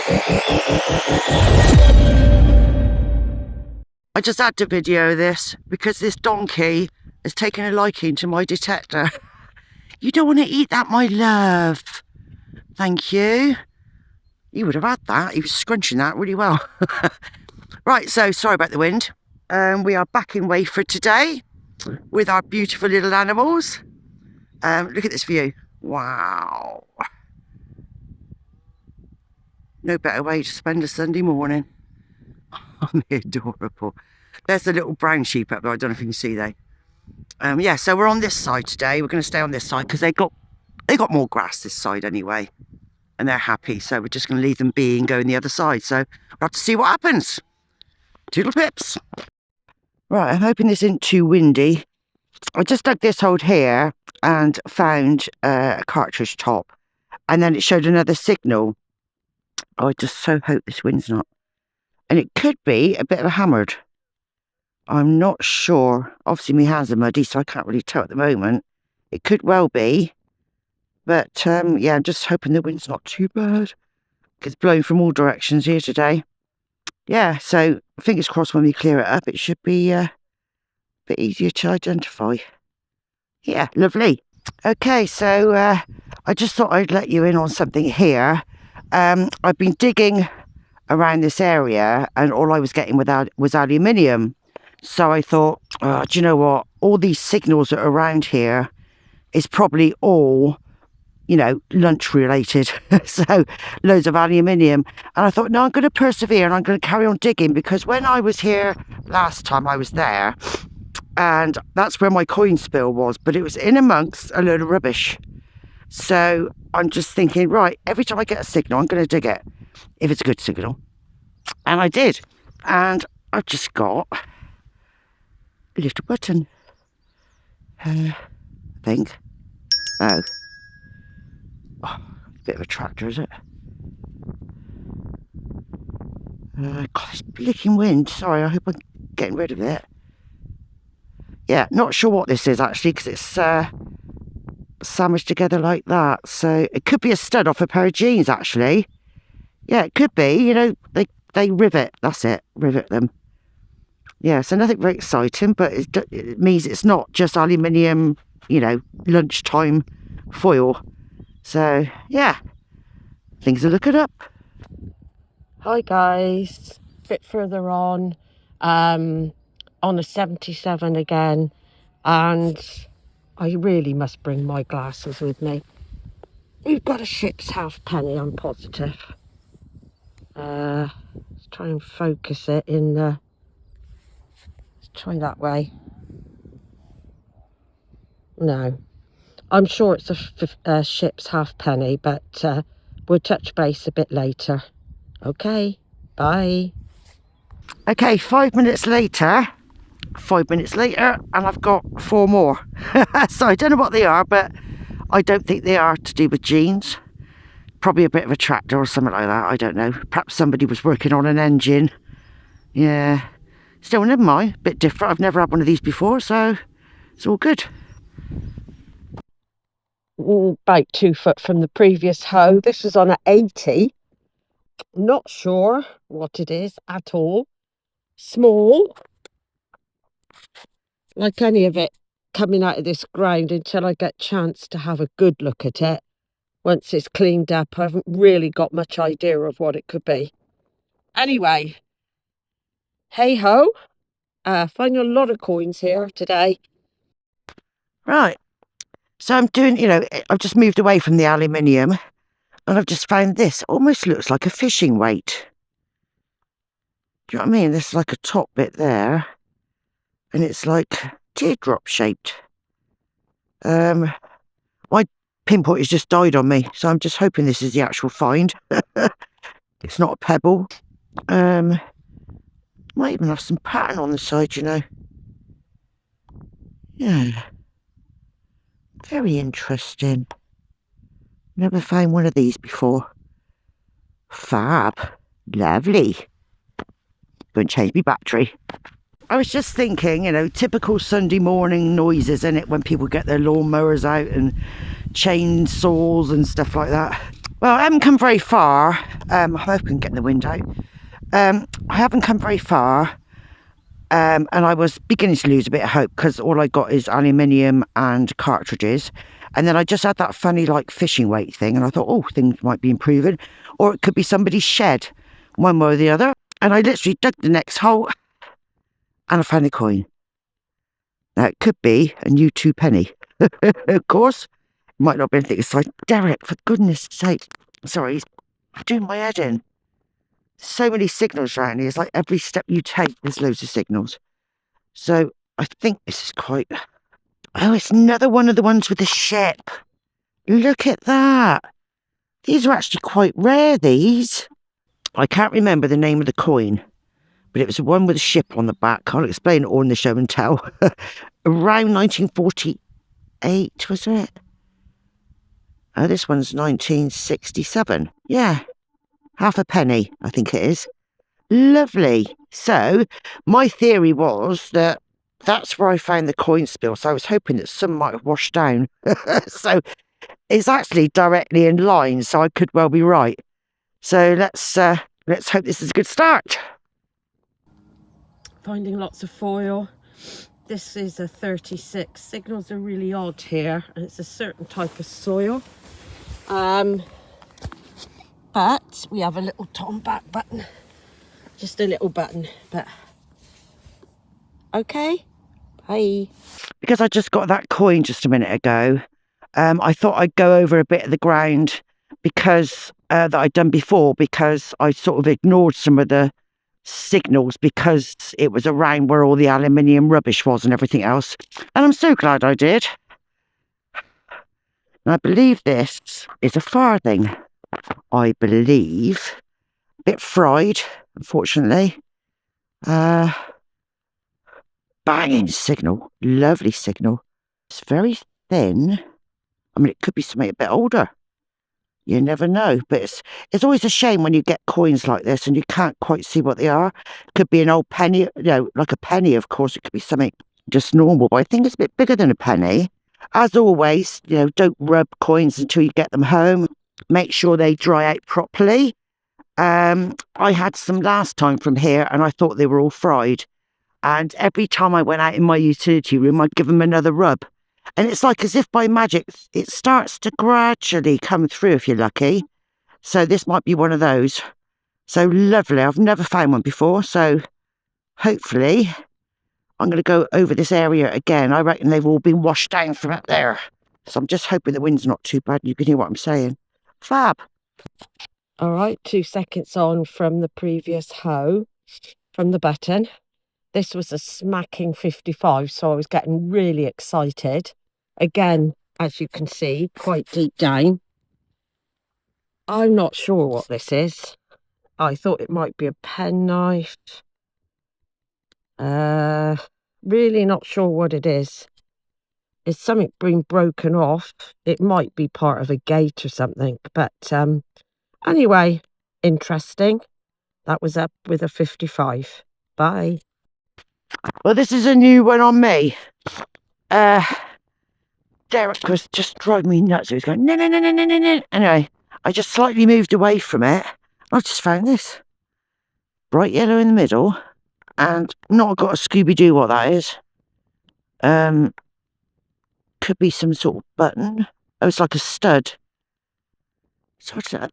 I just had to video this because this donkey has taken a liking to my detector. You don't want to eat that, my love. Thank you. You would have had that. He was scrunching that really well. Right, so sorry about the wind. We are back in Wayford today with our beautiful little animals. Look at this view. Wow. No better way to spend a Sunday morning. Oh, they're adorable. There's the little brown sheep up there. I don't know if you can see they. Yeah, so we're on this side today. We're going to stay on this side because they got more grass this side anyway. And they're happy. So we're just going to leave them be and go on the other side. So we'll have to see what happens. Toodle pips. Right, I'm hoping this isn't too windy. I just dug this hole here and found a cartridge top. And then it showed another signal. I just so hope this wind's not. And it could be a bit of a hammered. I'm not sure. Obviously my hands are muddy, so I can't really tell at the moment. It could well be. But yeah, I'm just hoping the wind's not too bad. It's blowing from all directions here today. Yeah, so fingers crossed when we clear it up, it should be a bit easier to identify. Yeah, lovely. Okay, so I just thought I'd let you in on something here. I've been digging around this area and all I was getting was aluminium. So I thought, do you know what? All these signals that are around here is probably all, you know, lunch related. So loads of aluminium. And I thought, no, I'm going to persevere and I'm going to carry on digging, because when I was here last time I was there, and that's where my coin spill was, but it was in amongst a load of rubbish. So I'm just thinking, right, every time I get a signal, I'm going to dig it, if it's a good signal. And I did. And I've just got a little button. I think. Oh, bit of a tractor, is it? God, this blicking wind. Sorry, I hope I'm getting rid of it. Yeah, not sure what this is actually, because it's sandwiched together like that. So it could be a stud off a pair of jeans actually. Yeah, it could be. You know, they rivet. That's it. Rivet them. Yeah, so nothing very exciting, but it means it's not just aluminium, you know, lunchtime foil. So yeah, things are looking up. Hi guys, a bit further on a 77 again, and I really must bring my glasses with me. We've got a ship's halfpenny, I'm positive. Let's try and focus it in the... Let's try that way. No, I'm sure it's a ship's halfpenny, but we'll touch base a bit later. Okay, bye. Okay, 5 minutes later, and I've got 4 more. So I don't know what they are, but I don't think they are to do with jeans. Probably a bit of a tractor or something like that, I don't know. Perhaps somebody was working on an engine. Yeah, still never mind, a bit different. I've never had one of these before, so it's all good. About 2 foot from the previous hoe. This was on an 80. Not sure what it is at all. Small. Like any of it coming out of this ground, until I get a chance to have a good look at it. Once it's cleaned up, I haven't really got much idea of what it could be. Anyway, hey ho. Finding a lot of coins here today. Right. So I'm doing, you know, I've just moved away from the aluminium and I've just found this. Almost looks like a fishing weight. Do you know what I mean? There's like a top bit there and it's like teardrop shaped. My pinpoint has just died on me, so I'm just hoping this is the actual find. It's not a pebble. Might even have some pattern on the side, you know. Yeah. Very interesting. Never found one of these before. Fab. Lovely. Go and change my battery. I was just thinking, you know, typical Sunday morning noises, isn't it, when people get their lawnmowers out and chainsaws and stuff like that. Well, I haven't come very far. I hope I can get in the window. I haven't come very far. And I was beginning to lose a bit of hope because all I got is aluminium and cartridges. And then I just had that funny like fishing weight thing, and I thought, oh, things might be improving. Or it could be somebody's shed, one way or the other. And I literally dug the next hole and I found a coin. Now it could be a new 2p. Of course, it might not be anything exciting. Derek, for goodness sake. Sorry, he's doing my head in. So many signals around here. It's like every step you take, there's loads of signals. So I think this is quite... Oh, it's another one of the ones with the ship. Look at that. These are actually quite rare, these. I can't remember the name of the coin, but it was the one with a ship on the back. I'll explain it all in the show and tell. Around 1948, was it? Oh, this one's 1967. Yeah, half a penny, I think it is. Lovely. So, my theory was that that's where I found the coin spill. So I was hoping that some might have washed down. So it's actually directly in line, so I could well be right. So let's hope this is a good start. Finding lots of foil. This is a 36. Signals are really odd here, and it's a certain type of soil. But we have a little Tomback button. Just a little button, but okay. Bye. Because I just got that coin just a minute ago, I thought I'd go over a bit of the ground because that I'd done before, because I sort of ignored some of the signals because it was around where all the aluminium rubbish was and everything else. And I'm so glad I did. And I believe this is a farthing. I believe. A bit fried, unfortunately. Banging signal. Lovely signal. It's very thin. I mean, it could be something a bit older. You never know. But it's always a shame when you get coins like this and you can't quite see what they are. It could be an old penny, you know, like a penny, of course. It could be something just normal. But I think it's a bit bigger than a penny. As always, you know, don't rub coins until you get them home. Make sure they dry out properly. I had some last time from here and I thought they were all fried. And every time I went out in my utility room, I'd give them another rub. And it's like as if by magic, it starts to gradually come through if you're lucky. So this might be one of those. So lovely. I've never found one before. So hopefully I'm going to go over this area again. I reckon they've all been washed down from up there. So I'm just hoping the wind's not too bad. You can hear what I'm saying. Fab. All right, 2 seconds on from the previous hoe, from the button. This was a smacking 55, so I was getting really excited. Again, as you can see, quite deep down. I'm not sure what this is. I thought it might be a penknife. Really not sure what it is. It's something being broken off. It might be part of a gate or something, but anyway, interesting. That was up with a 55. Bye. Well, this is a new one on me. Derek was just driving me nuts. He was going, no, no, no, no, no, no, no. Anyway, I just slightly moved away from it. I just found this. Bright yellow in the middle. And not got a Scooby-Doo what that is. Could be some sort of button. Oh, it's like a stud. So what's that?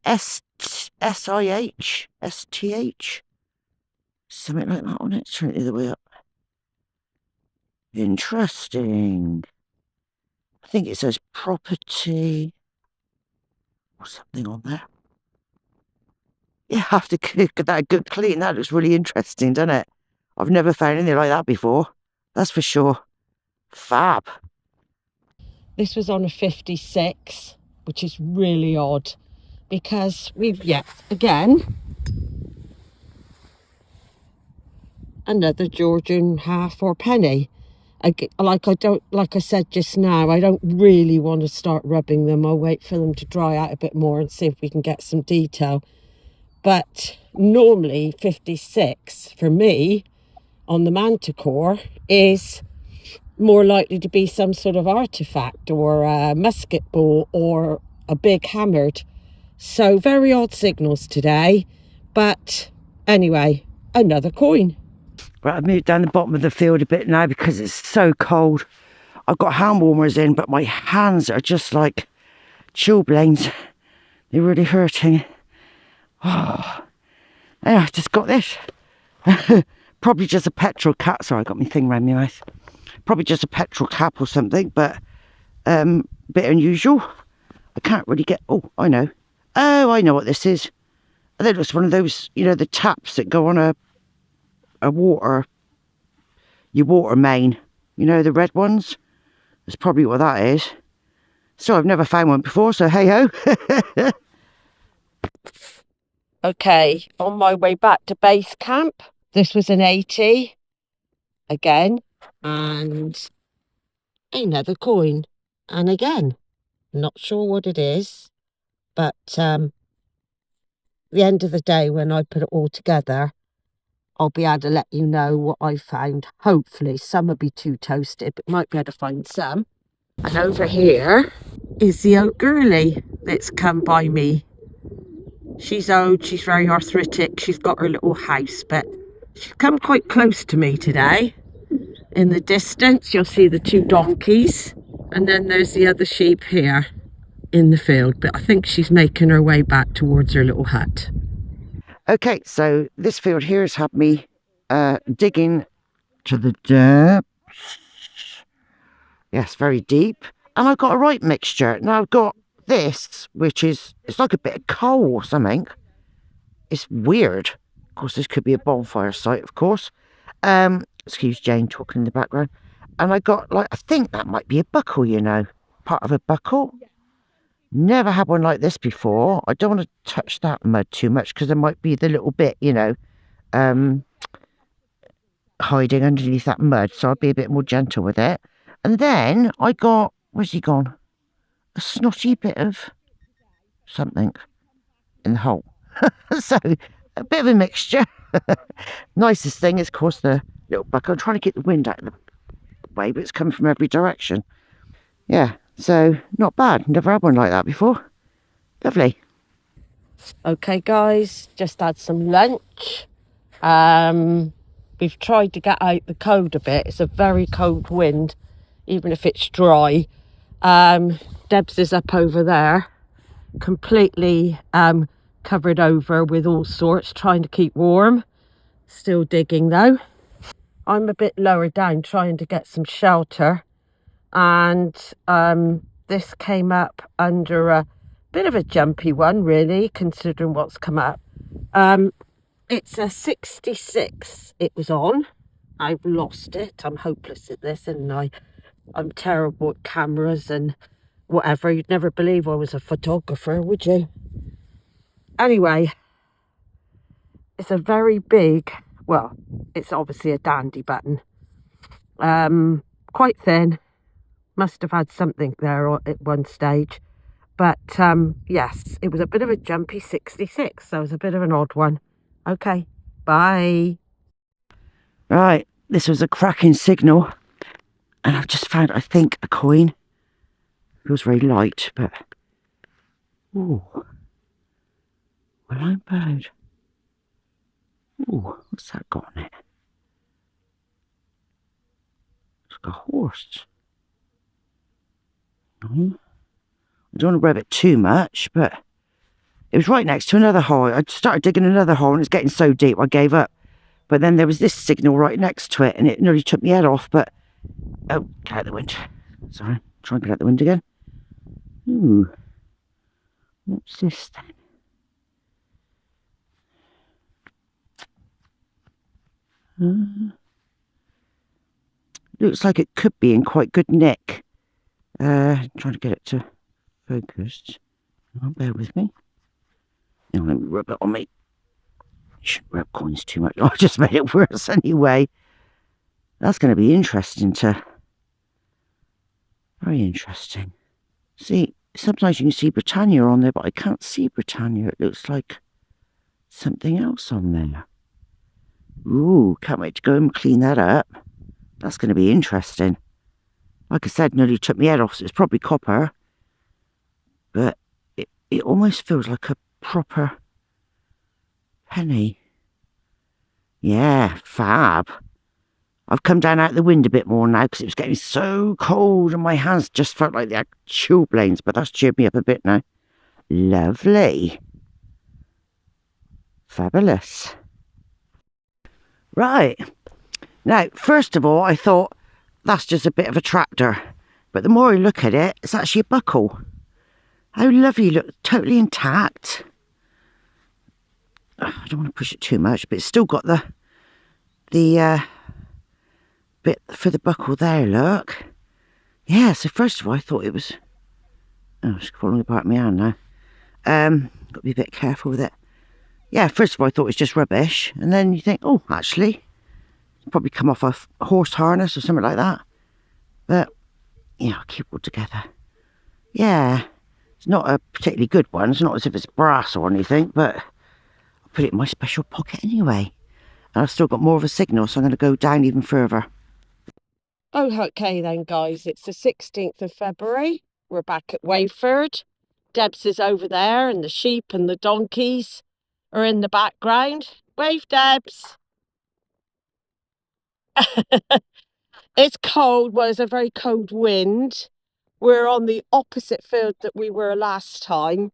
S-I-H? S-T-H? Something like that on it. Turn it the other way up. Interesting. I think it says property or something on there. Yeah, I have to give that a good clean. That looks really interesting, doesn't it? I've never found anything like that before. That's for sure. Fab. This was on a 56, which is really odd because we've yet again another Georgian half or penny. Like I said just now, I don't really want to start rubbing them. I'll wait for them to dry out a bit more and see if we can get some detail. But normally 56 for me on the manticore is more likely to be some sort of artifact or a musket ball or a big hammered. So very odd signals today, but anyway, another coin. Right, I've moved down the bottom of the field a bit now because it's so cold. I've got hand warmers in, but my hands are just like chilblains. They're really hurting. Oh, anyway, I just got this. Probably just a petrol cap. Sorry, I got my thing around my mouth. Probably just a petrol cap or something, but bit unusual. I can't really get... Oh, I know. Oh, I know what this is. I think it's one of those, you know, the taps that go on a your water main. You know, the red ones? That's probably what that is. So I've never found one before, so hey-ho. Okay, on my way back to base camp. This was an 80 again, and another coin. And again, not sure what it is, but the end of the day, when I put it all together, I'll be able to let you know what I found. Hopefully, some will be too toasted, but might be able to find some. And over here is the old girlie that's come by me. She's old, she's very arthritic, she's got her little house, but she's come quite close to me today. In the distance, you'll see the 2 donkeys, and then there's the other sheep here in the field, but I think she's making her way back towards her little hut. Okay, so this field here has had me digging to the depths. Yes, very deep. And I've got a right mixture. Now I've got this, which is, it's like a bit of coal or something. It's weird. Of course, this could be a bonfire site, of course. Excuse Jane talking in the background. And I got, like, I think that might be a buckle, you know. Part of a buckle. Never had one like this before. I don't want to touch that mud too much because there might be the little bit, you know, hiding underneath that mud. So I'll be a bit more gentle with it. And then I got, where's he gone? A snotty bit of something in the hole. So a bit of a mixture. Nicest thing is, of course, the little bucket. I'm trying to get the wind out of the way, but it's coming from every direction. Yeah, so not bad. Never had one like that before. Lovely. Okay, guys, just had some lunch. We've tried to get out the cold a bit. It's a very cold wind, even if it's dry. Debs is up over there, completely covered over with all sorts, trying to keep warm. Still digging though. I'm a bit lower down trying to get some shelter, and this came up under a bit of a jumpy one, really, considering what's come up. It's a 66 it was on. I've lost it. I'm hopeless at this, and I'm terrible at cameras and whatever. You'd never believe I was a photographer, would you? Anyway, it's a very big, well, it's obviously a dandy button. Quite thin. Must have had something there at one stage. But yes, it was a bit of a jumpy 66, so it was a bit of an odd one. Okay, bye. Right, this was a cracking signal. And I've just found, I think, a coin. Feels very light, but... Ooh. Well, I'm bird. Ooh, what's that got on it? It's like a horse. I don't want to rub it too much, but it was right next to another hole. I started digging another hole and it's getting so deep I gave up. But then there was this signal right next to it and it nearly took my head off, but... Oh, get out the wind. Sorry, try and get out the wind again. Ooh. What's this then? Looks like it could be in quite good nick. Trying to get it to focus. Oh, bear with me. Now let me rub it on me. Shouldn't rub coins too much. I just made it worse anyway. That's going to be interesting to... Very interesting. See, sometimes you can see Britannia on there, but I can't see Britannia. It looks like something else on there. Ooh, can't wait to go and clean that up. That's going to be interesting. Like I said, nearly took my head off, so it's probably copper. But it almost feels like a proper penny. Yeah, fab. I've come down out the wind a bit more now because it was getting so cold and my hands just felt like they had chilblains, but that's cheered me up a bit now. Lovely. Fabulous. Right. Now, first of all, I thought that's just a bit of a tractor. But the more I look at it, it's actually a buckle. How lovely, look, totally intact. I don't want to push it too much, but it's still got the bit for the buckle there, look. Yeah, so first of all, I thought it was... Oh, it's falling apart my hand now. Got to be a bit careful with it. Yeah, first of all, I thought it was just rubbish. And then you think, oh, actually, it's probably come off a horse harness or something like that. But, yeah, I'll keep it all together. Yeah, it's not a particularly good one. It's not as if it's brass or anything, but I'll put it in my special pocket anyway. And I've still got more of a signal, so I'm going to go down even further. Oh, okay then, guys. It's the 16th of February. We're back at Wayford. Debs is over there, and the sheep and the donkeys are in the background. Wave, Debs. It's cold. Well, it's a very cold wind. We're on the opposite field that we were last time.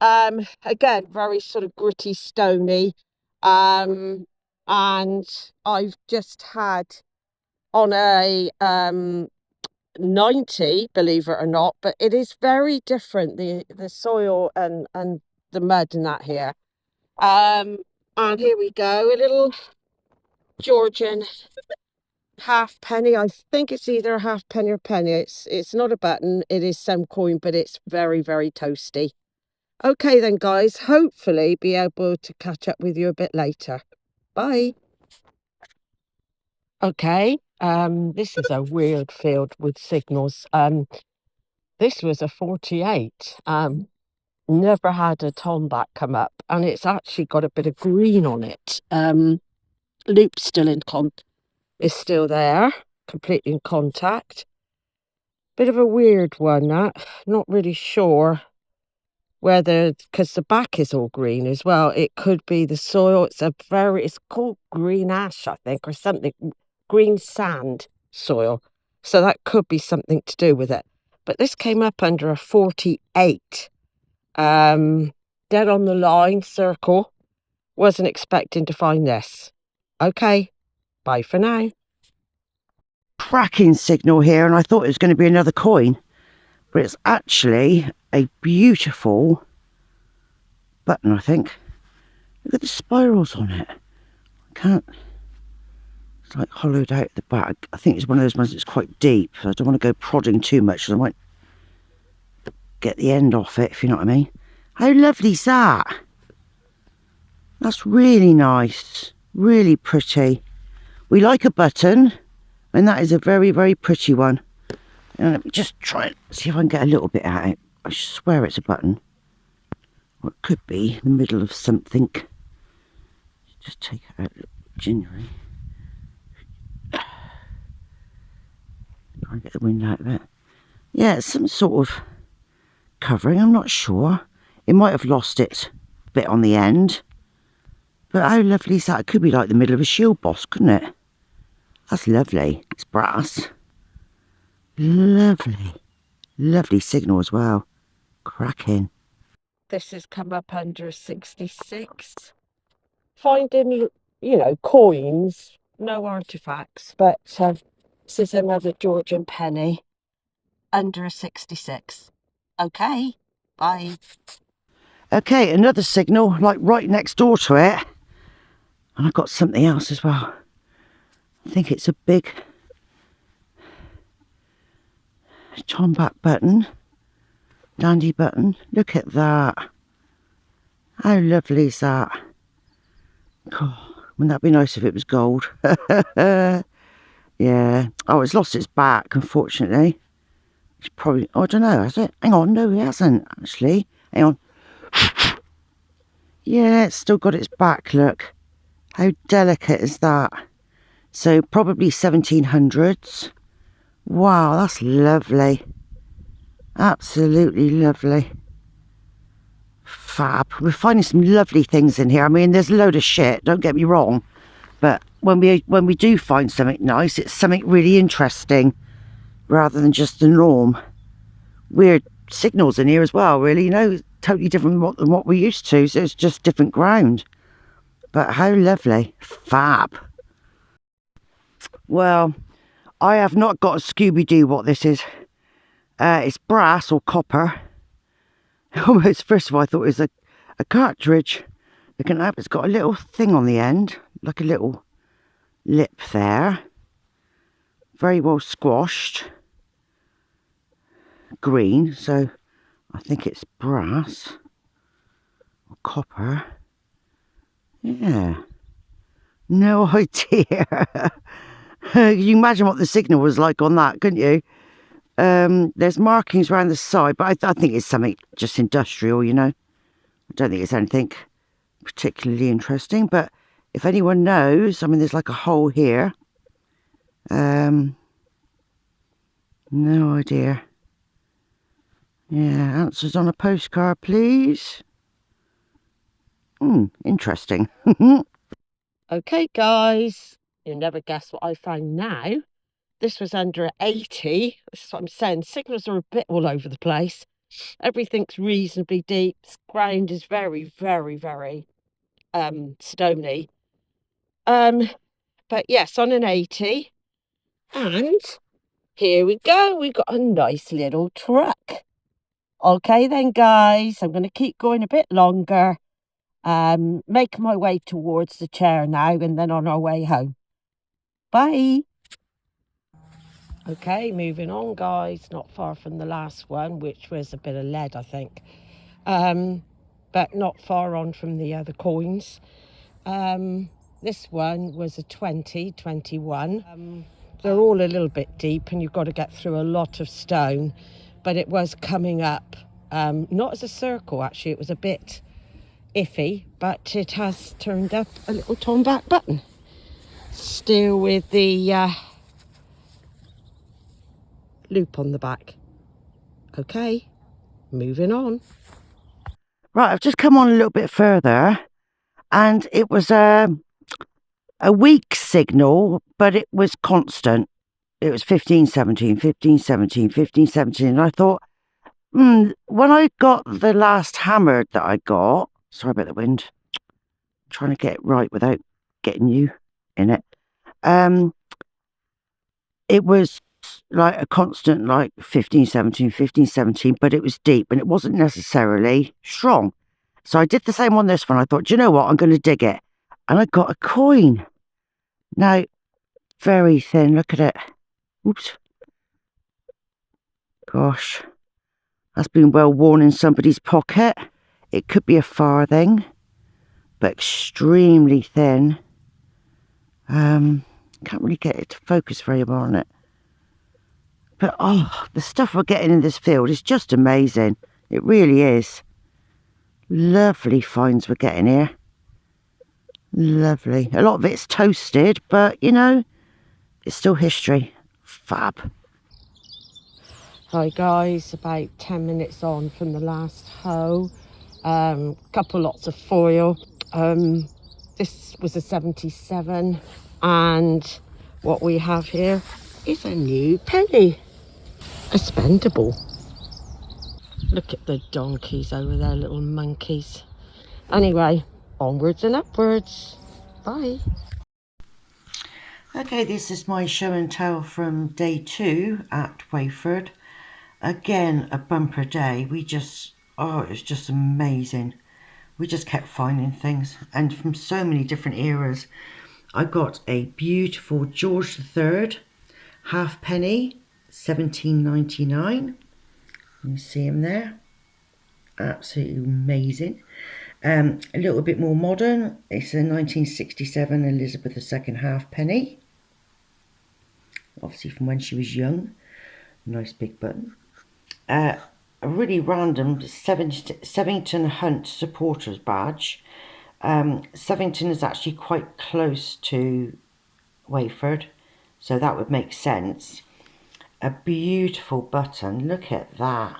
Again, very sort of gritty, stony. And I've just had on a 90, believe it or not, but it is very different, the soil and the mud and that here. And here we go, a little Georgian halfpenny. I think it's either a halfpenny or penny. It's not a button, it is some coin, but it's very, very toasty. Okay then, guys, hopefully be able to catch up with you a bit later. Bye. Okay, this is a weird field with signals. This was a 48. Never had a Tomback come up, and it's actually got a bit of green on it. Loop's still is still there, completely in contact. Bit of a weird one, that. Not really sure whether, because the back is all green as well, it could be the soil. It's called green ash, I think, or something, green sand soil. So that could be something to do with it. But this came up under a 48. Dead on the line, circle. Wasn't expecting to find this. Okay, bye for now. Cracking signal here, and I thought it was going to be another coin. But it's actually a beautiful button, I think. Look at the spirals on it. I can't... It's like hollowed out the back. I think it's one of those ones that's quite deep. So I don't want to go prodding too much, because I might get the end off it, if you know what I mean. How lovely is that? That's really nice. Really pretty. We like a button, and that is a very, very pretty one. And let me just try and see if I can get a little bit out of it. I swear it's a button. Or it could be the middle of something. Just take it out gingerly. Try and get the wind out of it. Yeah, it's some sort of covering, I'm not sure. It might have lost its bit on the end. But how lovely is that? It could be like the middle of a shield boss, couldn't it? That's lovely. It's brass. Lovely. Lovely signal as well. Cracking. This has come up under a 66. Finding, coins, no artifacts, but this is another Georgian penny under a 66. Okay, bye. Okay, another signal, like right next door to it. And I've got something else as well. I think it's a big Tomback button. Dandy button. Look at that. How lovely is that? Oh, wouldn't that be nice if it was gold? Yeah. Oh, it's lost its back, unfortunately. It's probably... Oh, I don't know, has it? Hang on, no, it hasn't, actually. Hang on. Yeah, it's still got its back, look. How delicate is that? So, probably 1700s. Wow, that's lovely. Absolutely lovely. fab. We're finding some lovely things in here. I mean, there's a load of shit, don't get me wrong. But when we do find something nice, it's something really interesting rather than just the norm. Weird signals in here as well, really, you know, totally different than what we're used to. So it's just different ground. But how lovely. Fab. Well, I have not got a Scooby-Doo what this is. It's brass or copper. Almost, first of all, I thought it was a cartridge. Looking up, it's got a little thing on the end, like a little lip there. Very well squashed. Green, so I think it's brass or copper. Yeah. No idea. You imagine what the signal was like on that, couldn't you? There's markings around the side, but I think it's something just industrial, you know. I don't think it's anything particularly interesting, but if anyone knows, I mean, there's like a hole here. No idea. Yeah, answers on a postcard, please. Interesting. Okay, guys, you'll never guess what I found now. This was under 80. That's what I'm saying. Signals are a bit all over the place. Everything's reasonably deep. This ground is very, very, very stony. But yes, on an 80. And here we go. We've got a nice little truck. Okay then, guys, I'm going to keep going a bit longer. Make my way towards the chair now and then on our way home. Bye. Okay, moving on, guys. Not far from the last one, which was a bit of lead, I think. But not far on from the other coins. This one was a 2021. They're all a little bit deep and you've got to get through a lot of stone, but it was coming up, not as a circle actually, it was a bit iffy, but it has turned up a little Tomback button. Still with the loop on the back. Okay, moving on. Right, I've just come on a little bit further and it was a weak signal, but it was constant. It was 1517, 1517, 1517. And I thought, when I got the last hammered that I got, sorry about the wind, I'm trying to get it right without getting you in it. It was like a constant, like 1517, 1517, but it was deep and it wasn't necessarily strong. So I did the same on this one. I thought, do you know what? I'm going to dig it. And I got a coin. Now, very thin. Look at it. Oops. Gosh. That's been well worn in somebody's pocket. It could be a farthing, but extremely thin. Can't really get it to focus very well on it. But oh, the stuff we're getting in this field is just amazing. It really is. Lovely finds we're getting here. Lovely. A lot of it's toasted, but you know, it's still history. Fab. Hi guys, about 10 minutes on from the last hoe. Couple lots of foil. This was a 77, and what we have here is a new penny. A spendable. Look at the donkeys over there, little monkeys. Anyway, onwards and upwards. Bye. Okay, this is my show and tell from day 2 at Wayford. Again, a bumper day. It was just amazing. We just kept finding things, and from so many different eras. I got a beautiful George III halfpenny, 1799. You see him there. Absolutely amazing. A little bit more modern. It's a 1967 Elizabeth II halfpenny. Obviously from when she was young. Nice big button. A really random Sevington Hunt supporters badge. Sevington is actually quite close to Wayford, so that would make sense. A beautiful button. Look at that.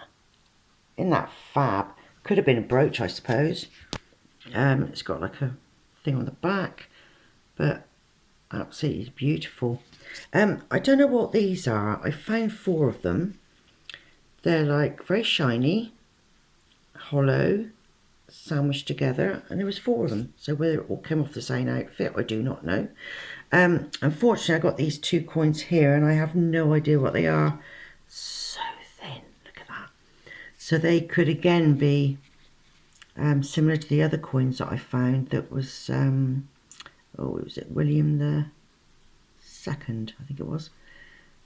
Isn't that fab? Could have been a brooch, I suppose. It's got like a thing on the back, but absolutely beautiful. I don't know what these are. I found 4 of them. They're like very shiny, hollow, sandwiched together, and there was 4 of them. So whether it all came off the same outfit, I do not know. Unfortunately, I got these 2 coins here, and I have no idea what they are. So thin, look at that. So they could again be similar to the other coins that I found. That was was it William the Second? I think it was.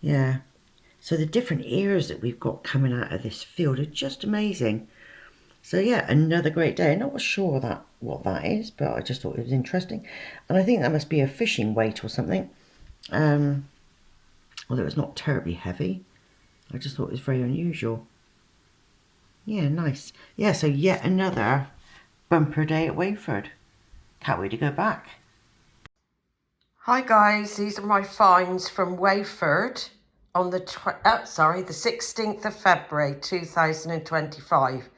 Yeah. So the different ears that we've got coming out of this field are just amazing. So yeah, another great day. I'm not sure what that is, but I just thought it was interesting. And I think that must be a fishing weight or something. Although it's not terribly heavy. I just thought it was very unusual. Yeah, nice. Yeah, so yet another bumper day at Wayford. Can't wait to go back. Hi guys, these are my finds from Wayford on the 16th of February 2025.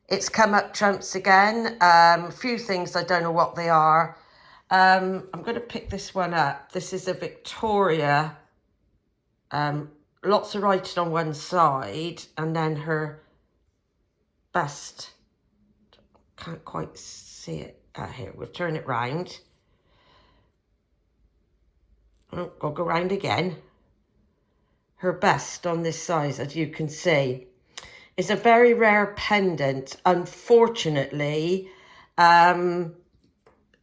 It's come up trumps again. A few things, I don't know what they are. I'm going to pick this one up. This is a Victoria. Lots of writing on one side, and then her bust. Can't quite see it. Here, we'll turn it round. Oh, I'll go round again. Her bust on this side, as you can see, is a very rare pendant. Unfortunately,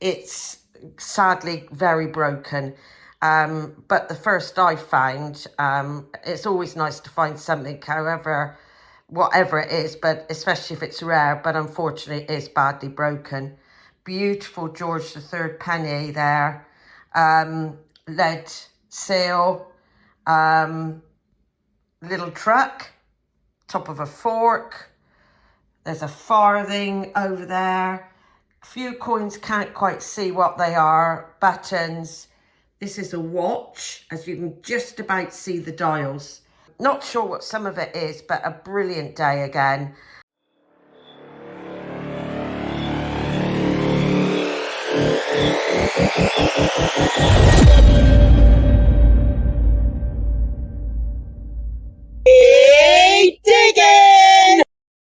it's sadly very broken. But the first I found, it's always nice to find something, whatever it is, but especially if it's rare, but unfortunately it is badly broken. Beautiful George III penny there. Lead seal, little truck, top of a fork. There's a farthing over there. A few coins, can't quite see what they are. Buttons. This is a watch, as you can just about see the dials. Not sure what some of it is, but a brilliant day again.